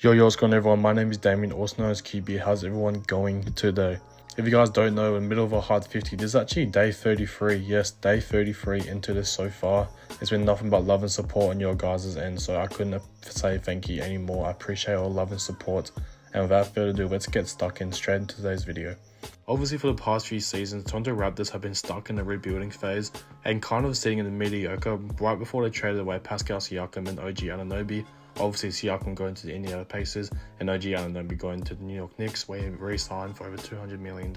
Yo, what's going on everyone? My name is Damien, also known as QB. How's everyone going today? If you guys don't know, in the middle of a hard 50, this is actually day 33. Yes, day 33 into this so far. It's been nothing but love and support on your guys' end, so I couldn't say thank you anymore. I appreciate all love and support. And without further ado, let's get stuck in straight into today's video. Obviously, for the past few seasons, Toronto Raptors have been stuck in the rebuilding phase and kind of sitting in the mediocre right before they traded away Pascal Siakam and OG Anunoby. Obviously, Siakam going to the Indiana Pacers and OG Anunoby going to the New York Knicks, where he re-signed for over $200 million.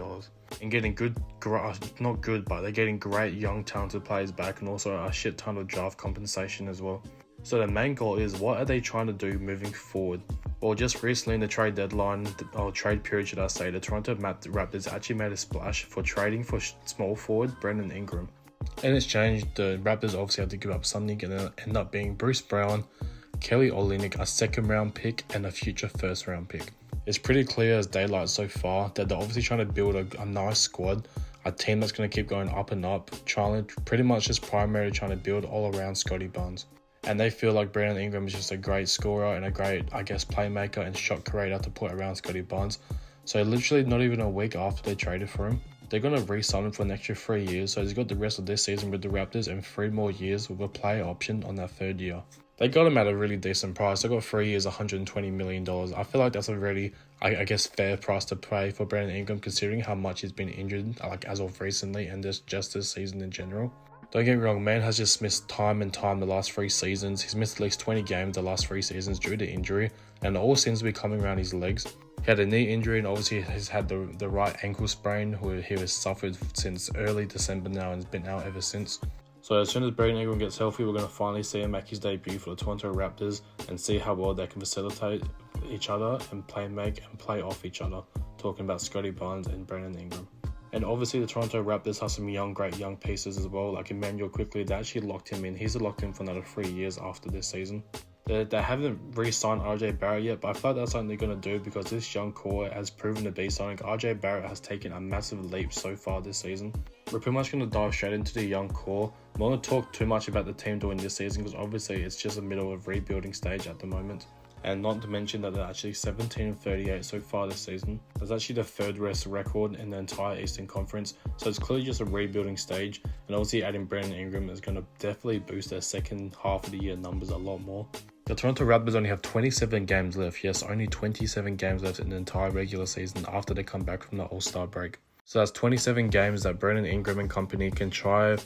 And getting they're getting great young talented players back and also a shit ton of draft compensation as well. So the main goal is, what are they trying to do moving forward? Well, just recently in the trade deadline, or trade period should I say, the Toronto Raptors actually made a splash for trading for small forward Brandon Ingram. In exchange, the Raptors obviously had to give up something and it ended up being Bruce Brown, Kelly Olynyk, a second round pick and a future first round pick. It's pretty clear as daylight so far that they're obviously trying to build a nice squad, a team that's going to keep going up and up, pretty much just primarily trying to build all around Scottie Barnes. And they feel like Brandon Ingram is just a great scorer and a great, playmaker and shot creator to put around Scottie Barnes. So literally not even a week after they traded for him, they're going to re-sign him for an extra 3 years. So he's got the rest of this season with the Raptors and 3 more years with a player option on that 3rd year. They got him at a really decent price. They got 3 years, $120 million. I feel like that's a really, fair price to pay for Brandon Ingram, considering how much he's been injured, as of recently and just this season in general. Don't get me wrong, man has just missed time and time the last 3 seasons. He's missed at least 20 games the last 3 seasons due to injury, and it all seems to be coming around his legs. He had a knee injury and obviously he's had the right ankle sprain, who he has suffered since early December now and has been out ever since. So as soon as Brandon Ingram gets healthy, we're going to finally see him make his debut for the Toronto Raptors and see how well they can facilitate each other and make and play off each other, talking about Scottie Barnes and Brandon Ingram. And obviously the Toronto Raptors have some great young pieces as well, like Emmanuel Quickly. They actually locked him in. He's locked in for another 3 years after this season. They haven't re-signed RJ Barrett yet, but I feel like that's something they're going to do because this young core has proven to be something. RJ Barrett has taken a massive leap so far this season. We're pretty much going to dive straight into the young core. I'm not going to talk too much about the team doing this season because obviously it's just a middle of rebuilding stage at the moment. And not to mention that they're actually 17-38 so far this season. That's actually the 3rd worst record in the entire Eastern Conference. So it's clearly just a rebuilding stage. And obviously adding Brandon Ingram is going to definitely boost their second half of the year numbers a lot more. The Toronto Raptors only have 27 games left. Yes, only 27 games left in the entire regular season after they come back from the All-Star break. So that's 27 games that Brandon Ingram and company can try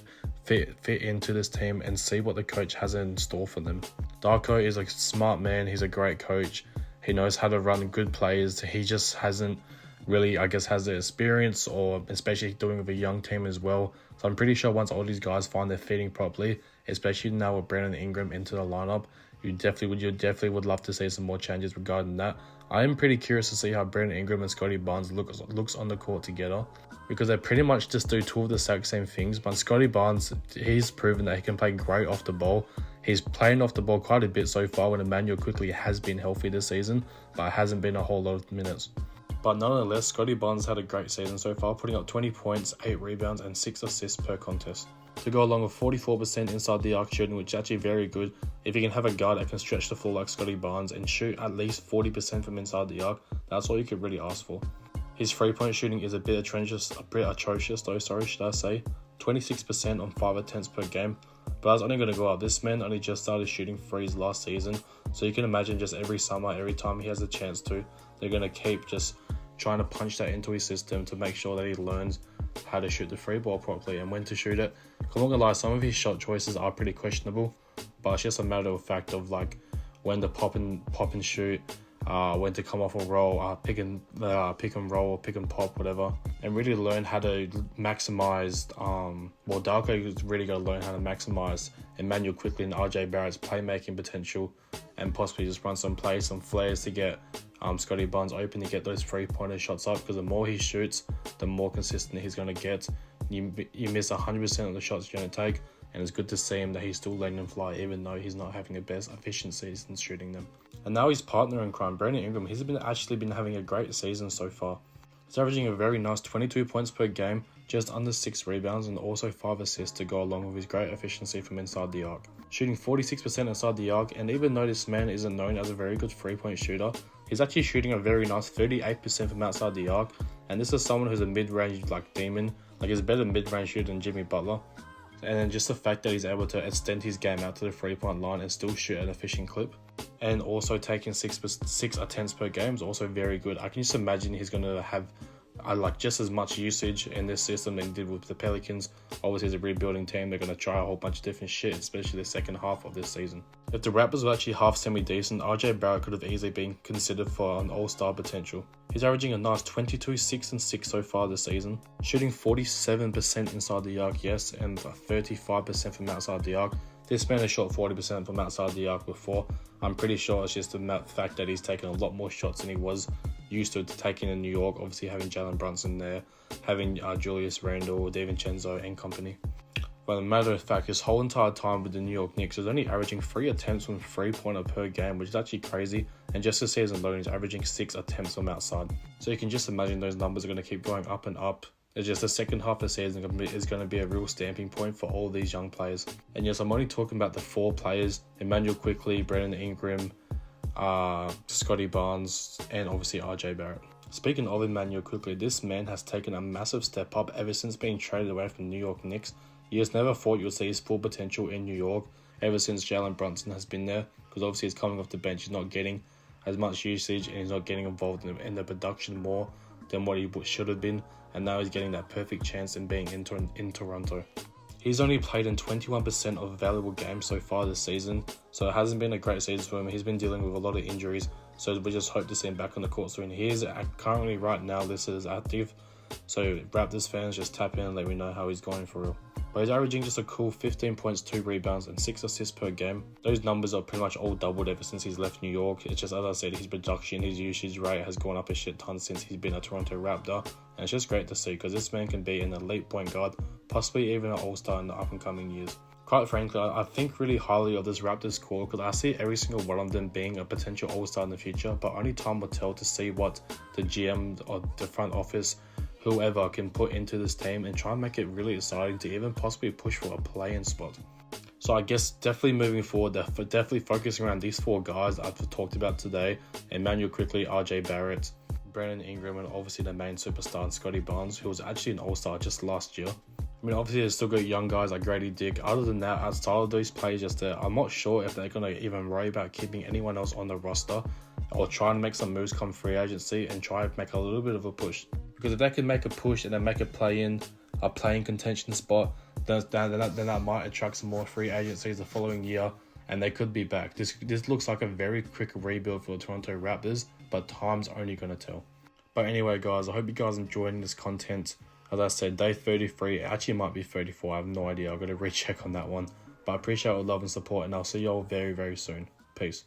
fit into this team and see what the coach has in store for them. Darko is a smart man. He's a great coach. He knows how to run good players. He just hasn't really, has the experience, or especially doing with a young team as well. So I'm pretty sure once all these guys find their fitting properly, especially now with Brandon Ingram into the lineup, you definitely would love to see some more changes regarding that. I am pretty curious to see how Brandon Ingram and Scottie Barnes looks on the court together, because they pretty much just do 2 of the exact same things. But Scottie Barnes, he's proven that he can play great off the ball. He's playing off the ball quite a bit so far when Emmanuel Quickly has been healthy this season, but it hasn't been a whole lot of minutes. But nonetheless, Scottie Barnes had a great season so far, putting up 20 points, 8 rebounds and 6 assists per contest. To go along with 44% inside the arc shooting, which is actually very good. If you can have a guard that can stretch the floor like Scottie Barnes and shoot at least 40% from inside the arc, that's all you could really ask for. His 3-point shooting is a bit atrocious, should I say. 26% on 5 attempts per game. But that's only going to go up. This man only just started shooting threes last season. So you can imagine just every summer, every time he has a chance to, they're going to keep just trying to punch that into his system to make sure that he learns how to shoot the free ball properly and when to shoot it. I'm not gonna lie, some of his shot choices are pretty questionable, but it's just a matter of fact of when to pop and shoot, when to come off a roll, pick and roll or pick and pop, whatever, and really learn how to maximize. Darko is really going to learn how to maximize Emmanuel Quickly and RJ Barrett's playmaking potential, and possibly just run some plays, some flares to get Scottie Barnes open to get those 3-pointer shots up, because the more he shoots, the more consistent he's going to get. You miss 100% of the shots you're going to take, and it's good to see him that he's still letting them fly even though he's not having the best efficiencies in shooting them. And now his partner in crime, Brandon Ingram, he's actually been having a great season so far. He's averaging a very nice 22 points per game, just under 6 rebounds and also 5 assists to go along with his great efficiency from inside the arc. shooting 46% inside the arc, and even though this man isn't known as a very good 3-point shooter, he's actually shooting a very nice 38% from outside the arc, and this is someone who's a mid-range like demon, like he's a better mid-range shooter than Jimmy Butler. And then just the fact that he's able to extend his game out to the 3-point line and still shoot at an efficient clip, and also taking 6 attempts per game is also very good. I can just imagine he's going to have like just as much usage in this system than he did with the Pelicans. Obviously, as a rebuilding team, they're going to try a whole bunch of different shit, especially the second half of this season. If the Raptors were actually half semi-decent, RJ Barrett could have easily been considered for an all-star potential. He's averaging a nice 22, 6 and 6 so far this season, shooting 47% inside the arc, yes, and 35% from outside the arc. This man has shot 40% from outside the arc before. I'm pretty sure it's just the fact that he's taken a lot more shots than he was used to taking in New York, obviously having Jalen Brunson there, having Julius Randle, DiVincenzo and company. But the matter of fact, his whole entire time with the New York Knicks is only averaging 3 attempts from 3-pointer per game, which is actually crazy. And just this season alone, he's averaging 6 attempts from outside. So you can just imagine those numbers are going to keep going up and up. It's just the second half of the season is going to be a real stamping point for all these young players. And yes, I'm only talking about the 4 players: Emmanuel Quickley, Brandon Ingram, Scotty Barnes, and obviously RJ Barrett. Speaking of Emmanuel Quickley, this man has taken a massive step up ever since being traded away from the New York Knicks. He has never thought you'll see his full potential in New York ever since Jalen Brunson has been there, because obviously he's coming off the bench, he's not getting as much usage and he's not getting involved in the production more than what he should have been, and now he's getting that perfect chance in being in Toronto. He's only played in 21% of available games so far this season, so it hasn't been a great season for him. He's been dealing with a lot of injuries, so we just hope to see him back on the court soon. He is currently right now listed as active, so Raptors fans, just tap in and let me know how he's going for real. But he's averaging just a cool 15 points, 2 rebounds and 6 assists per game. Those numbers are pretty much all doubled ever since he's left New York. It's just, as I said, his production, his usage rate has gone up a shit ton since he's been a Toronto Raptor. And it's just great to see, because this man can be an elite point guard, possibly even an all-star in the up and coming years. Quite frankly, I think really highly of this Raptors core, because I see every single one of them being a potential all-star in the future, but only time will tell to see what the GM or the front office, whoever, can put into this team and try and make it really exciting to even possibly push for a play-in spot. So I guess definitely moving forward, definitely focusing around these 4 guys I've talked about today: Emmanuel Quickley, RJ Barrett, Brandon Ingram, and obviously the main superstar Scotty Barnes, who was actually an all-star just last year. I mean, obviously there's still got young guys like Grady Dick. Other than that, outside of those players just there, I'm not sure if they're going to even worry about keeping anyone else on the roster or trying to make some moves come free agency and try to make a little bit of a push. Because if they can make a push and then make a play-in contention spot, then that might attract some more free agencies the following year, and they could be back. This looks like a very quick rebuild for the Toronto Raptors, but time's only going to tell. But anyway, guys, I hope you guys enjoying this content. As I said, day 33, it actually might be 34, I have no idea. I've got to recheck on that one. But I appreciate all the love and support, and I'll see you all very, very soon. Peace.